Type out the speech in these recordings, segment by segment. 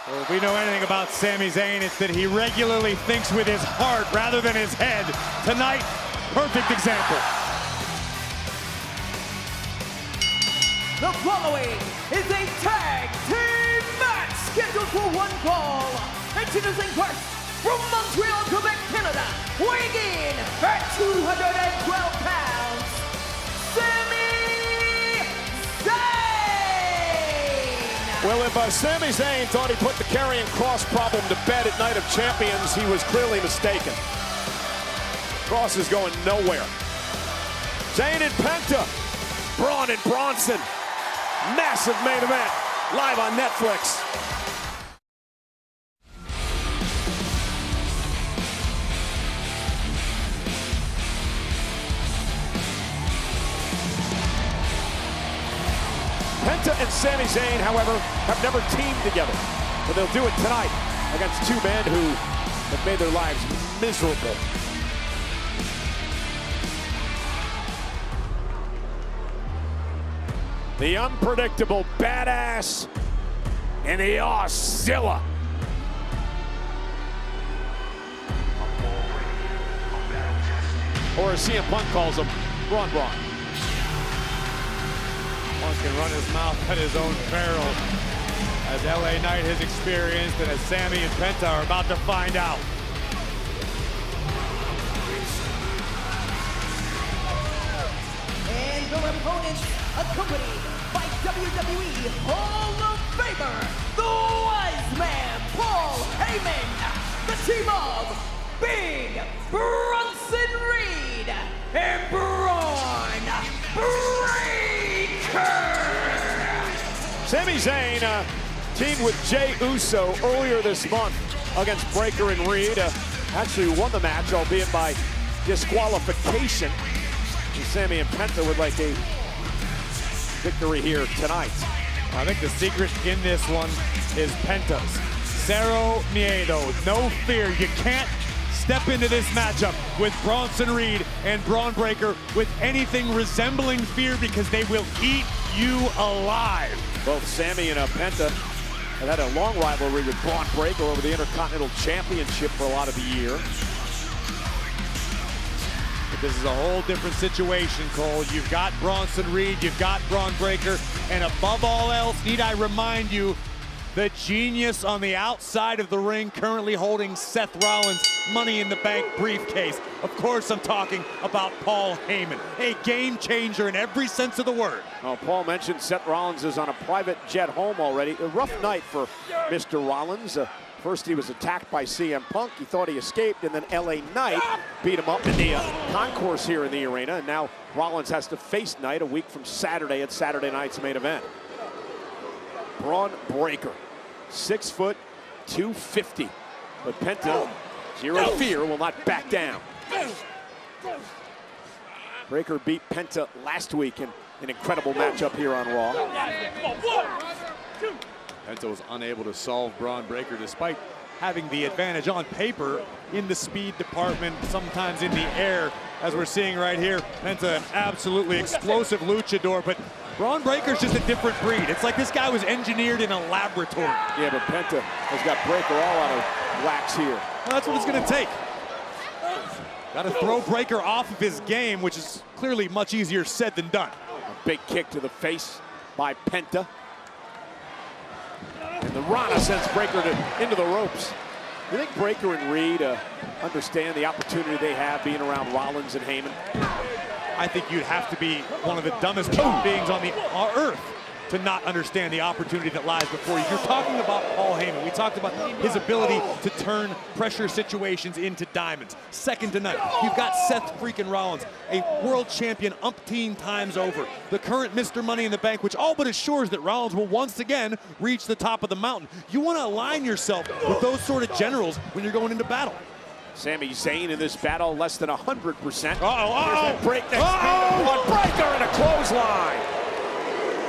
Well, if we know anything about Sami Zayn, it's that he regularly thinks with his heart rather than his head. Tonight, perfect example. The following is a tag team match scheduled for one fall. Introducing first, from Montreal, Quebec, Canada, weighing in at 212 pounds, Sami Zayn! Well, if Sami Zayn thought he put the Karrion Kross problem to bed at Night of Champions, he was clearly mistaken. Kross is going nowhere. Zayn and Penta, Braun and Bronson. Massive main event, live on Netflix. Penta and Sami Zayn, however, have never teamed together. But they'll do it tonight against two men who have made their lives miserable. The unpredictable badass and the Auszilla. Or as CM Punk calls him, Braun. Punk can run his mouth at his own barrel, as LA Knight has experienced and as Sami and Penta are about to find out. And their opponents, accompanied by WWE Hall of Famer, the Wise Man, Paul Heyman, the team of Big Bronson Reed and Braun Breaker. Sami Zayn teamed with Jey Uso earlier this month against Breakker and Reed. Actually won the match, albeit by disqualification. And Sami and Penta would like a victory here tonight. I think the secret in this one is Penta's. Cero miedo, no fear. You can't step into this matchup with Bronson Reed and Braun Breaker with anything resembling fear, because they will eat you alive. Both Sami and Penta have had a long rivalry with Braun Breaker over the Intercontinental Championship for a lot of the year. But this is a whole different situation, Cole. You've got Bronson Reed, you've got Braun Breaker, and above all else, need I remind you, the genius on the outside of the ring currently holding Seth Rollins' Money in the Bank briefcase. Of course, I'm talking about Paul Heyman, a game changer in every sense of the word. Oh, Paul mentioned Seth Rollins is on a private jet home already. A rough night for Mr. Rollins. First, he was attacked by CM Punk. He thought he escaped, and then LA Knight beat him up in the concourse here in the arena. And now Rollins has to face Knight a week from Saturday at Saturday night's main event. Braun Breaker, 6 foot, 250. But Penta, zero fear, will not back down. Breaker beat Penta last week in an incredible matchup here on Raw. Penta was unable to solve Braun Breaker despite having the advantage on paper in the speed department, sometimes in the air, as we're seeing right here. Penta, an absolutely explosive luchador, but Braun Breaker's just a different breed. It's like this guy was engineered in a laboratory. Yeah, but Penta has got Breaker all out of wax here. Well, that's what it's gonna take. Got to throw Breaker off of his game, which is clearly much easier said than done. A big kick to the face by Penta. And the Rana sends Breaker into the ropes. You think Breaker and Reed understand the opportunity they have being around Rollins and Heyman? I think you'd have to be one of the dumbest human beings on the earth to not understand the opportunity that lies before you. You're talking about Paul Heyman. We talked about his ability to turn pressure situations into diamonds. Second to none. You've got Seth freaking Rollins, a world champion umpteen times over. The current Mr. Money in the Bank, which all but assures that Rollins will once again reach the top of the mountain. You want to align yourself with those sort of generals when you're going into battle. Sami Zayn in this battle, less than 100%. Here's that breakneck speed. One Breaker and a clothesline.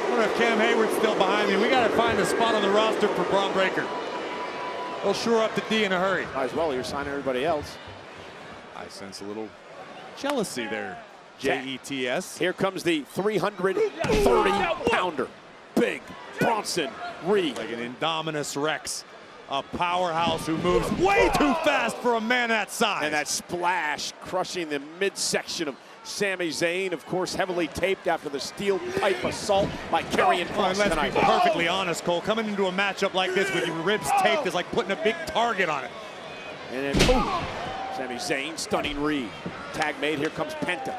I wonder if Cam Hayward's still behind me. We got to find a spot on the roster for Braun Breaker. He'll shore up the D in a hurry. Might as well, you're signing everybody else. I sense a little jealousy there, Jets. Here comes the 330-pounder, Big Bronson Reed. Like an Indominus Rex. A powerhouse who moves way too fast for a man that size. And that splash crushing the midsection of Sami Zayn, of course, heavily taped after the steel pipe assault by Karrion Kross Let's tonight. be perfectly honest, Cole. Coming into a matchup like this with your ribs taped is like putting a big target on it. And then boom, Sami Zayn stunning Reed. Tag made, here comes Penta.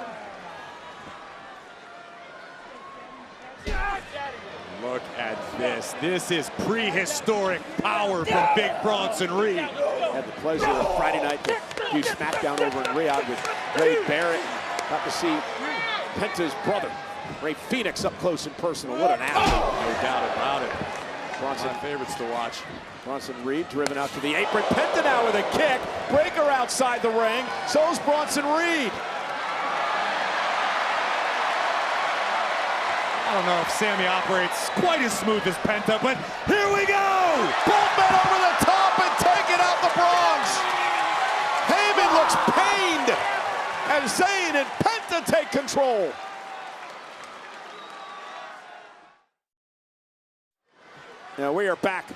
Look at this. This is prehistoric power from Big Bronson Reed. Had the pleasure of Friday night to do SmackDown over in Riyadh with Ray Barrett. Got to see Penta's brother, Ray Phoenix, up close and personal. What an athlete. No doubt about it. Bronson, My favorites to watch. Bronson Reed driven out to the apron. Penta now with a kick. Breaker outside the ring. So's Bronson Reed. I don't know if Sami operates quite as smooth as Penta, but here we go! Both men over the top and taking out the Bronx. Heyman looks pained as Zayn and Penta take control. Now we are back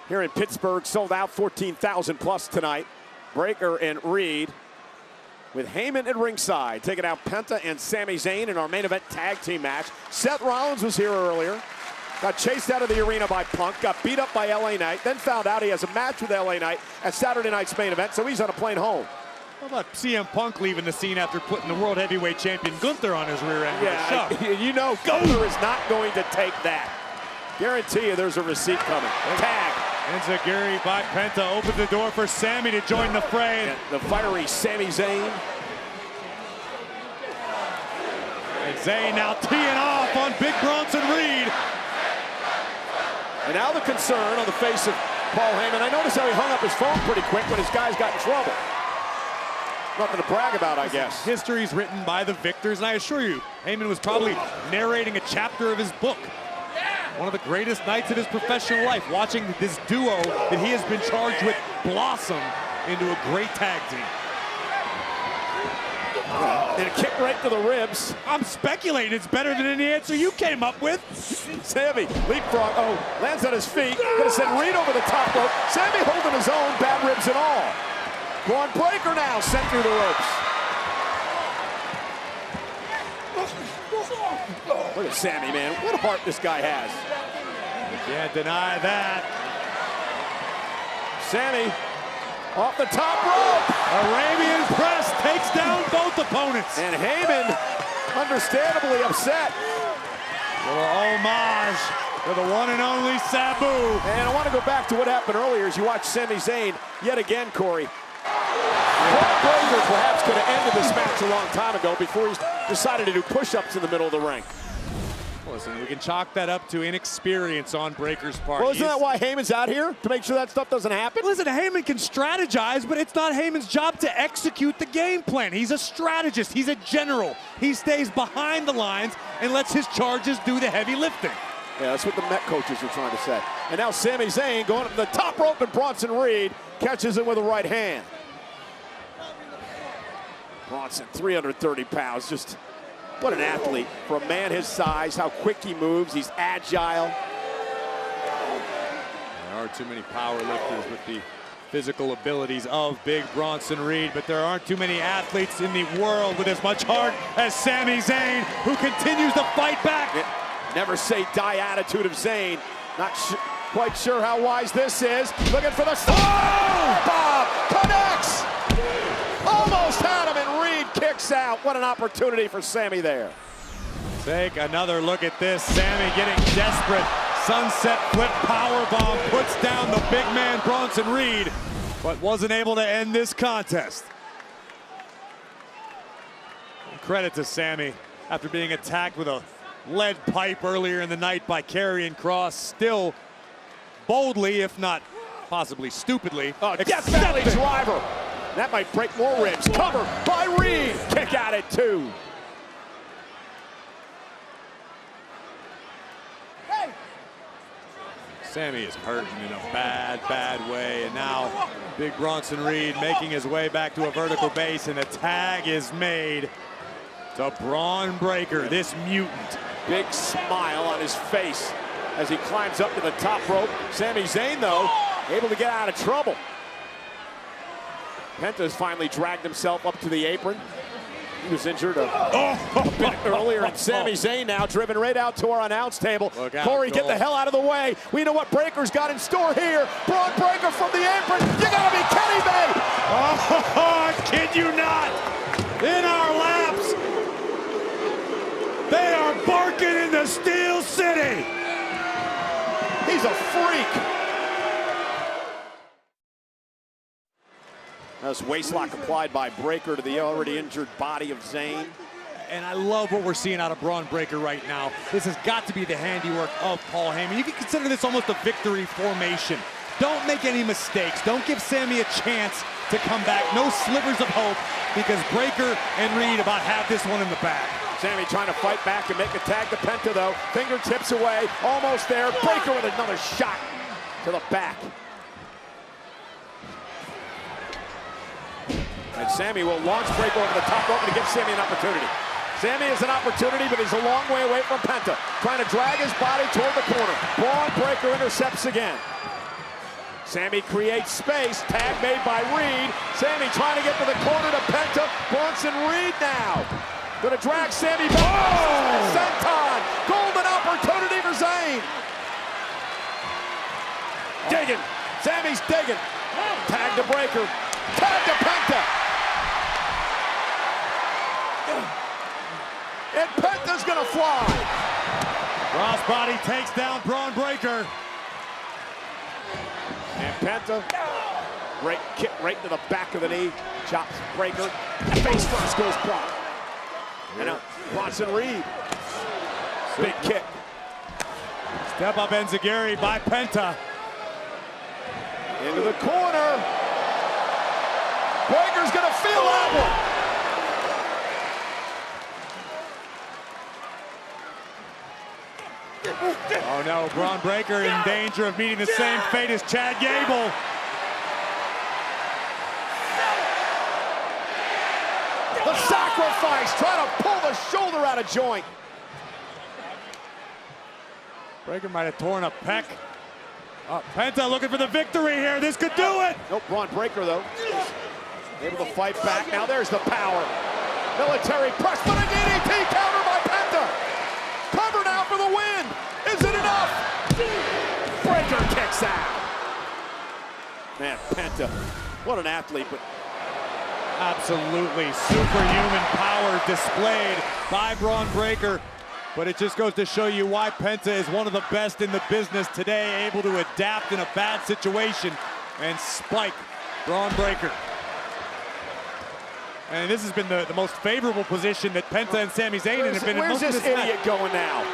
here in Pittsburgh, sold out 14,000 plus tonight. Breaker and Reed with Heyman at ringside, taking out Penta and Sami Zayn in our main event tag team match. Seth Rollins was here earlier, got chased out of the arena by Punk, got beat up by LA Knight, then found out he has a match with LA Knight at Saturday night's main event, so he's on a plane home. How about CM Punk leaving the scene after putting the World Heavyweight Champion Gunther on his rear end? Yeah, you know Gunther is not going to take that. Guarantee you there's a receipt coming. Tag. Enziguri by Penta opens the door for Sami to join the fray. And the fiery Sami Zayn. And Zayn now teeing off on Big Bronson Reed. And now the concern on the face of Paul Heyman. I noticed how he hung up his phone pretty quick when his guys got in trouble. Nothing to brag about, I guess. History's written by the victors, and I assure you, Heyman was probably narrating a chapter of his book. One of the greatest nights of his professional life, watching this duo that he has been charged with blossom into a great tag team. And a kick right to the ribs. I'm speculating it's better than any answer you came up with. Sami leapfrog, lands on his feet. Gonna send Reed over the top rope. Sami holding his own, bad ribs and all. Braun Breaker now sent through the ropes. Look at Sami, man. What heart this guy has. You can't deny that. Sami off the top rope. Arabian press takes down both opponents. And Heyman, understandably upset. A little homage to the one and only Sabu. And I want to go back to what happened earlier as you watch Sami Zayn yet again, Corey. Braun Breaker perhaps could have ended this match a long time ago before he decided to do push-ups in the middle of the ring. Listen, we can chalk that up to inexperience on Breaker's part. Well, isn't that why Heyman's out here? To make sure that stuff doesn't happen? Listen, Heyman can strategize, but it's not Heyman's job to execute the game plan. He's a strategist. He's a general. He stays behind the lines and lets his charges do the heavy lifting. Yeah, that's what the Met coaches are trying to say. And now Sami Zayn going up to the top rope, and Bronson Reed catches him with a right hand. Bronson, 330 pounds, just what an athlete. For a man his size, how quick he moves, he's agile. There are too many power lifters with the physical abilities of Big Bronson Reed, but there aren't too many athletes in the world with as much heart as Sami Zayn, who continues to fight back. Never say die attitude of Zayn. Not quite sure how wise this is. Looking for the Bob connects. Almost had him, and Reed kicks out. What an opportunity for Sami there. Take another look at this. Sami getting desperate. Sunset flip powerbomb puts down the big man Bronson Reed, but wasn't able to end this contest. Credit to Sami after being attacked with a lead pipe earlier in the night by Karrion Kross, still boldly, if not possibly stupidly, Death Valley driver. That might break more ribs. Cover by Reed. Kick out at 2. Sami is hurting in a bad, bad way, and now Big Bronson Reed making his way back to a vertical base, and a tag is made to Braun Breaker, this mutant. Big smile on his face as he climbs up to the top rope. Sami Zayn, though, able to get out of trouble. Penta's finally dragged himself up to the apron. He was injured a bit earlier, and Sami Zayn now driven right out to our announce table. Corey, get the hell out of the way. We know what Breaker's got in store here. Braun Breaker from the apron. You gotta be kidding me! Oh, I kid you not! In our laps, they are barking in the Steel City! He's a freak. That's waistlock applied by Breaker to the already injured body of Zayn. And I love what we're seeing out of Braun Breaker right now. This has got to be the handiwork of Paul Heyman. You can consider this almost a victory formation. Don't make any mistakes. Don't give Sami a chance to come back. No slivers of hope, because Breaker and Reed about have this one in the bag. Sami trying to fight back and make a tag to Penta, though. Fingertips away, almost there. Breaker with another shot to the back. And Sami will launch Breaker over the top rope to give Sami an opportunity. Sami has an opportunity, but he's a long way away from Penta. Trying to drag his body toward the corner. Braun Breaker intercepts again. Sami creates space. Tag made by Reed. Sami trying to get to the corner to Penta. Bronson Reed now. Gonna drag Sami back. Oh! Senton. Golden opportunity for Zayn. Digging. Sami's digging. Tag to Breaker. Tag to Penta. And Penta's gonna fly. Crossbody takes down Braun Breaker. And Penta, right kick right to the back of the knee, chops Breaker. Face first goes Braun. And now Bronson Reed. Big kick. Step up Enziguri by Penta. Into the corner. Breaker's gonna feel that one. Oh no, Braun Breaker in danger of meeting the same fate as Chad Gable. The sacrifice, trying to pull the shoulder out of joint. Breaker might have torn a pec. Penta looking for the victory here. This could do it. Nope, Braun Breaker though. Able to fight back. Now there's the power. Military press, but a DDT counter by Penta. Cover now for the win. Is it enough? Breaker kicks out. Man, Penta, what an athlete, but absolutely superhuman power displayed by Braun Breaker. But it just goes to show you why Penta is one of the best in the business today, able to adapt in a bad situation and spike Braun Breaker. And this has been the most favorable position that Penta and Sami Zayn have been in most of this match. Where's this idiot going now?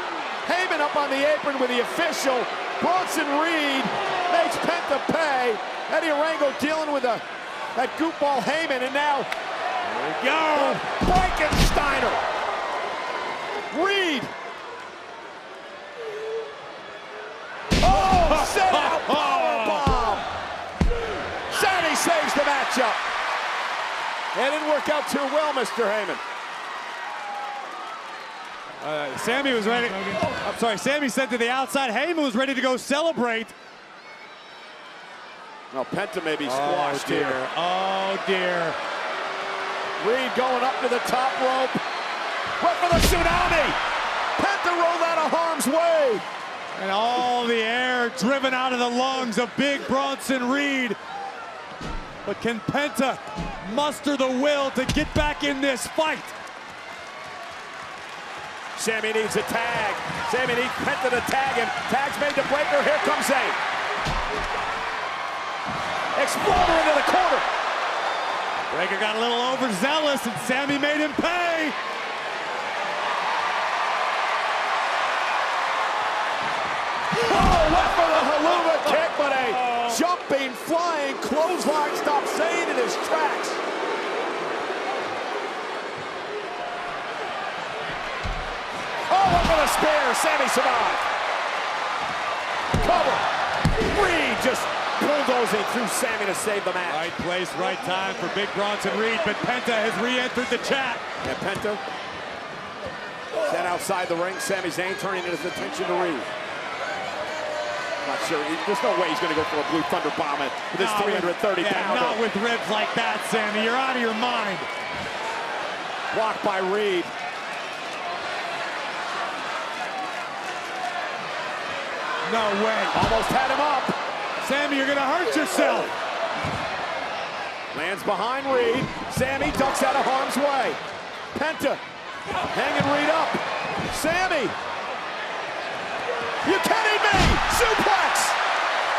Heyman up on the apron with the official. Bronson Reed makes Penta pay. Eddie Orango dealing with that goofball Heyman, and now there we go. Frankensteiner. Reed. Oh, set out powerbomb. Sami saves the matchup. It didn't work out too well, Mr. Heyman. Sami was ready. I'm sorry, Sami sent to the outside. Heyman was ready to go celebrate. No, Penta may be squashed here. Oh, dear. Reed going up to the top rope. Went for the tsunami. Penta rolled out of harm's way. And all the air driven out of the lungs of big Bronson Reed. But can Penta muster the will to get back in this fight? Sami needs a tag. Sami needs Penta to tag him. Tag's made to Breaker. Here comes Zayn. Exploder into the corner. Breaker got a little overzealous and Sami made him pay. Oh, went for the haluva kick, but a jumping, flying clothesline stops Zayn in his tracks. Oh, went for the spear. Sami survived. Cover. Reed just bulldozing through Sami to save the match. Right place, right time for big Bronson Reed, but Penta has re-entered the chat. And Penta sent outside the ring. Sami Zayn turning his attention to Reed. not sure. There's no way he's going to go for a Blue Thunder bomb with his 330 pounder. Not with ribs like that, Sammy. You're out of your mind. Blocked by Reed. No way. Almost had him up. Sammy, you're going to hurt yourself. Lands behind Reed. Sammy ducks out of harm's way. Penta hanging Reed up. Sammy. You kidding me? Suplex.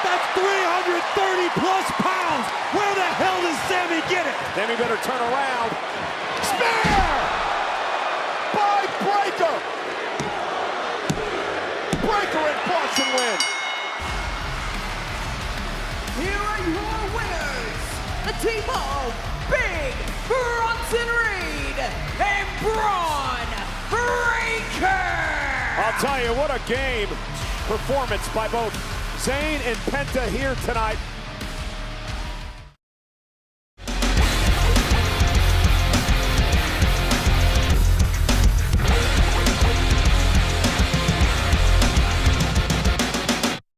That's 330 plus pounds. Where the hell does Sammy get it? Sammy better turn around. Spear by Breakker. Breakker and Boston win. Here are your winners, the team of Big Bronson Reed and Braun Breakker. I'll tell you, what a game performance by both Zayn and Penta here tonight.